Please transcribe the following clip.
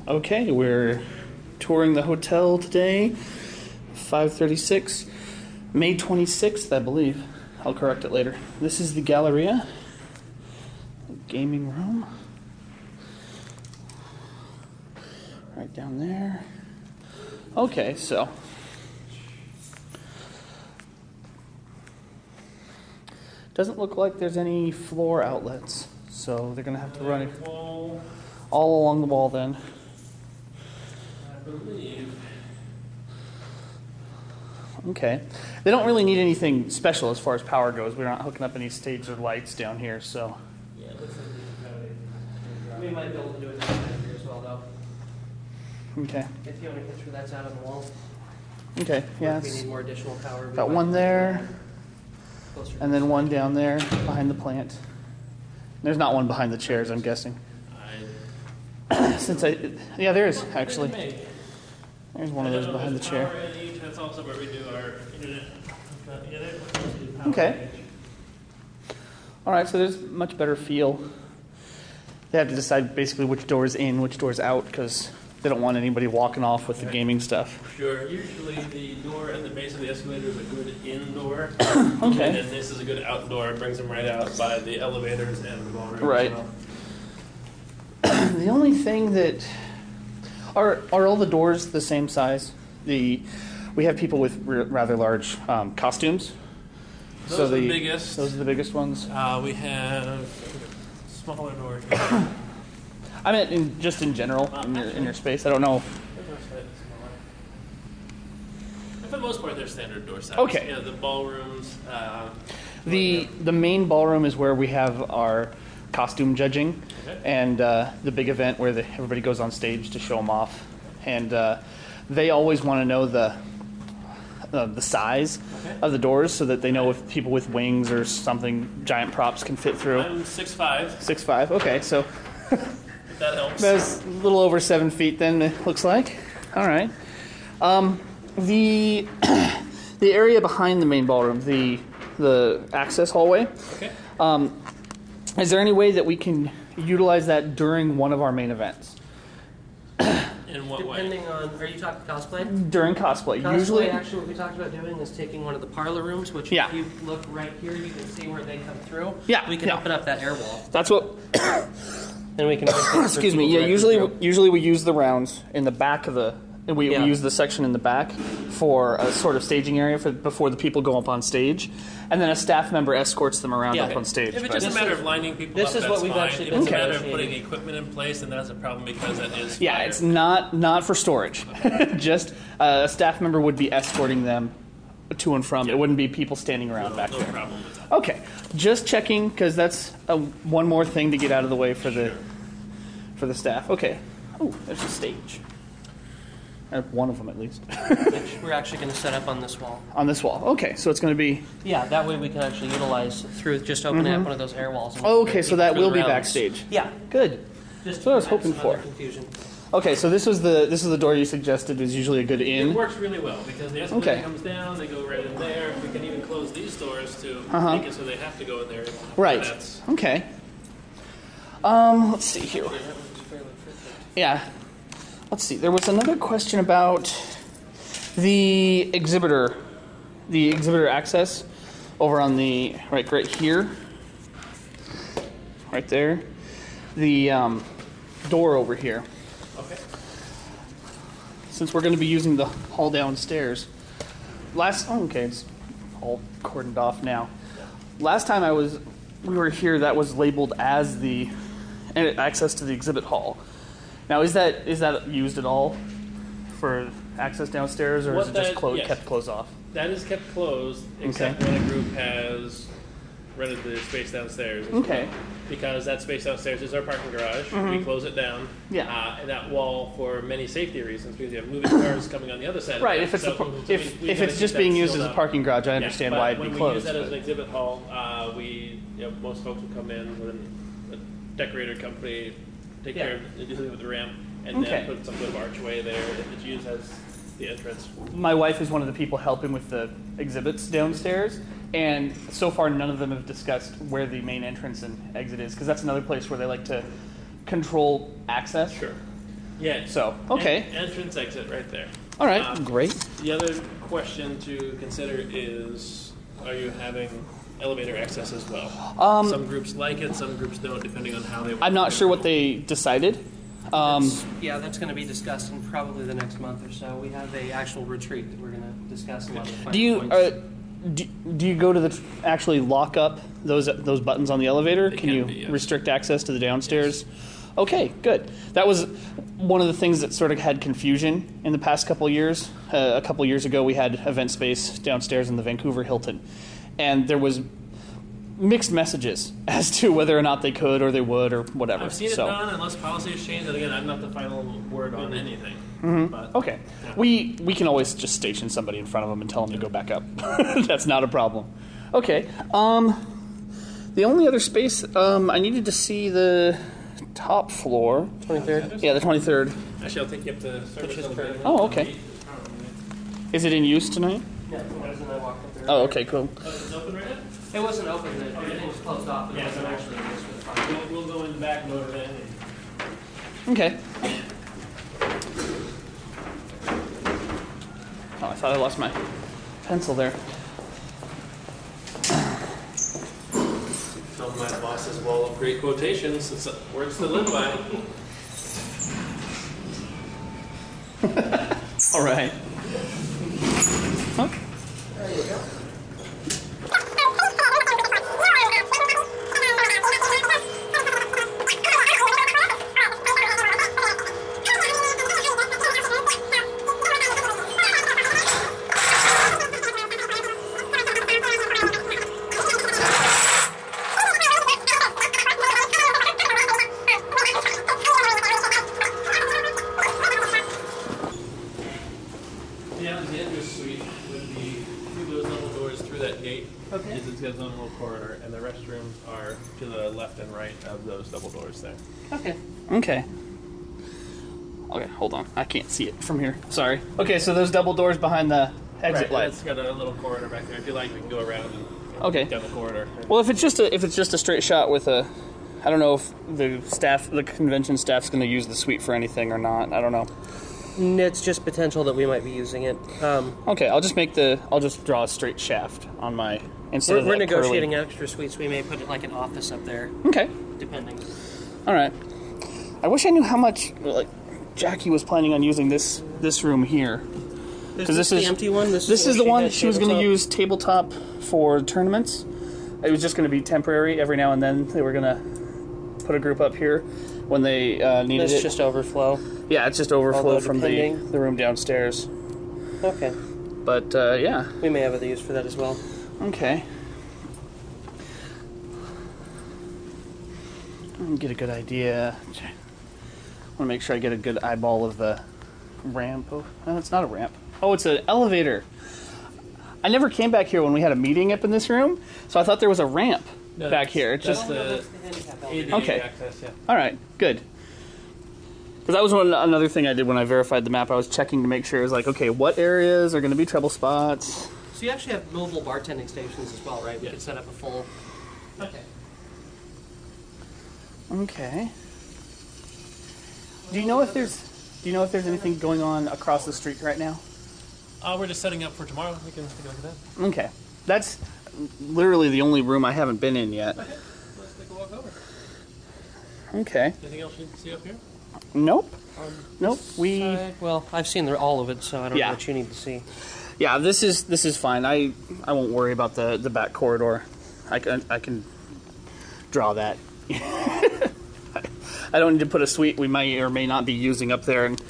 Okay, we're touring the hotel today, 5:36, May 26th, I believe. I'll correct it later. This is the Galleria, gaming room. Right down there. Okay, so doesn't look like there's any floor outlets, so they're going to have to run it all along the wall then. I believe. Okay. They don't really need anything special as far as power goes. We're not hooking up any stage or lights down here, so. Yeah, it looks like we might be able to do it down here as well, though. Okay. If you want to picture that's out on the wall. Okay, yeah. If we need more additional power. Got one there, and then one down there behind the plant. There's not one behind the chairs, I'm guessing. Yeah, there is, actually. There's one of those behind the chair. That's also where we do our internet. Okay. All right, so there's much better feel. They have to decide basically which door's in, which door's out, because they don't want anybody walking off with the gaming stuff. Sure. Usually the door at the base of the escalator is a good indoor. Okay. And then this is a good outdoor. It brings them right out by the elevators and the ballroom. Right. The only thing that are all the doors the same size? We have people with rather large costumes. Those are the biggest. Those are the biggest ones. We have smaller doors. I meant just in general in your space. I don't know. For the most part, they're standard door size. Okay. Yeah, the ballrooms. The main ballroom is where we have our costume judging, okay, and the big event where everybody goes on stage to show them off, and they always want to know the size, okay, of the doors so that they know if people with wings or something, giant props, can fit through. I'm 6'5". 6'5". Okay, so if that helps. That's a little over 7 feet. Then it looks like. All right. The area behind the main ballroom, the access hallway. Okay. Is there any way that we can utilize that during one of our main events? In what way? Depending on, are you talking cosplay? During cosplay. Cosplay, Usually, actually, what we talked about doing is taking one of the parlor rooms, which Yeah. if you look right here, you can see where they come through. Yeah, We can yeah. open up that air wall. that's what. And we can Excuse me. Yeah. Usually we use the rounds in the back of the. We Yeah. use the section in the back for a sort of staging area before the people go up on stage, and then a staff member escorts them around Yeah. up on stage. If it's But- just a matter of lining people this up, is what that's we've fine. actually If been it's a matter of negotiating. putting equipment in place, then that's a problem because that is Yeah, fire. it's not for storage. Just a staff member would be escorting them to and from. It wouldn't be people standing around back no there. problem with that. Okay, just checking because that's one more thing to get out of the way for the staff. Okay. Oh, there's a stage. Or one of them at least Which we're actually going to set up on this wall. on this wall. Okay, so it's going to be. Yeah, that way we can actually utilize through just opening up one of those air walls. And Okay, so that through will the be rounds. backstage. Yeah. Good. Just That's what I was to prevent hoping some other for. confusion. Okay, so this is the door you suggested is usually a good It in. works really well because the escalator Okay. comes down, they go right in there. We can even close these doors to make it so they have to go in there. Right. That's Okay. Let's see here. Yeah. Let's see. There was another question about the exhibitor access over on the right here, right there. The door over here. okay. Since we're going to be using the hall downstairs. It's all cordoned off now. Last time we were here, that was labeled as the access to the exhibit hall. Now, is that used at all for access downstairs, or is it just Yes. kept closed off? That is kept closed except when a group has rented the space downstairs. Okay. Because that space downstairs is our parking garage. We close it down. Yeah. And that wall for many safety reasons because you have moving cars coming on the other side. Right. Of that. If we it's gotta just keep being that used as sealed a up. parking garage, I understand but why it'd be when closed. we use that as but- an exhibit hall, most folks will come in with a decorator company, take care of dealing with the ramp, and Okay. then put some sort of archway there if it's used as the entrance. My wife is one of the people helping with the exhibits downstairs, and so far none of them have discussed where the main entrance and exit is, because that's another place where they like to control access. Sure. Yeah. So, okay. Entrance, exit, right there. All right, great. The other question to consider is, are you having elevator access as well? Some groups like it, some groups don't, depending on how they want. I'm not sure what they decided. That's going to be discussed in probably the next month or so. We have a actual retreat that we're going to discuss a lot of the Do you points. do you go to actually lock up those buttons on the elevator? They Can can you be, yes. restrict access to the downstairs? Okay, good. That was one of the things that sort of had confusion in the past couple of years. A couple of years ago, we had event space downstairs in the Vancouver Hilton, and there was mixed messages as to whether or not they could or they would or whatever. I've seen it done unless policy has changed, and again, I'm not the final word on anything. But, Okay. yeah. We can always just station somebody in front of them and tell them to go back up. That's not a problem. Okay. The only other space, I needed to see the top floor. 23rd? Yeah, the 23rd. Actually, I'll take you up to service elevator. Oh, okay. Is it in use tonight? Yeah, it was, and I walked up there. Oh, okay, cool. Oh, it's open right now? It wasn't open, it was closed off, but it wasn't actually used for the party. We'll go in the back and over in. Okay. Oh, I thought I lost my pencil there. Tell my boss's wall of great quotations. It's words to live by. All right. Huh? There you go. Yeah, the entrance suite would be through those double doors through that gate. Okay. It's got its own little corridor, and the restrooms are to the left and right of those double doors there. Okay. Okay. Okay, hold on. I can't see it from here. Sorry. Okay, so those double doors behind the exit Right, lights. it's got a little corridor back there. If you like, we can go around and Okay. down the corridor. Well, if it's just a straight shot with a, I don't know if the convention staff's going to use the suite for anything or not. I don't know. It's just potential that we might be using it. Okay, I'll just draw a straight shaft on my instead of We're that negotiating curly. extra suites. We may put it like an office up there, Okay, depending. all right. I wish I knew how much Jackie was planning on using this room here. Is 'Cause this this the is- empty one? This is the where one had that she was going to tabletop? use tabletop for tournaments. It was just going to be temporary. Every now and then they were going to put a group up here when they needed It's it. just overflow. Yeah, it's just overflow Although from depending- the room downstairs. Okay. But yeah, We may have other use for that as well. okay. Let me get a good idea. I want to make sure I get a good eyeball of the ramp. Oh, no, it's not a ramp. Oh, it's an elevator. I never came back here when we had a meeting up in this room, so I thought there was a ramp No, back here. It's that's just the ADA Okay. access, yeah. all right, good. Because that was another thing I did when I verified the map. I was checking to make sure. It was like, okay, what areas are going to be trouble spots? So you actually have mobile bartending stations as well, right? We Yeah. could set up a full. Okay. Okay. Do you know if there's anything going on across the street right now? We're just setting up for tomorrow. We can take a look at that. Okay. That's literally the only room I haven't been in yet. Okay, let's take a walk over. Okay. Anything else you see up here? Nope. Nope. Well, I've seen all of it, so I don't Yeah. know what you need to see. Yeah, this is fine. I won't worry about the back corridor. I can draw that. I don't need to put a suite we may or may not be using up there, and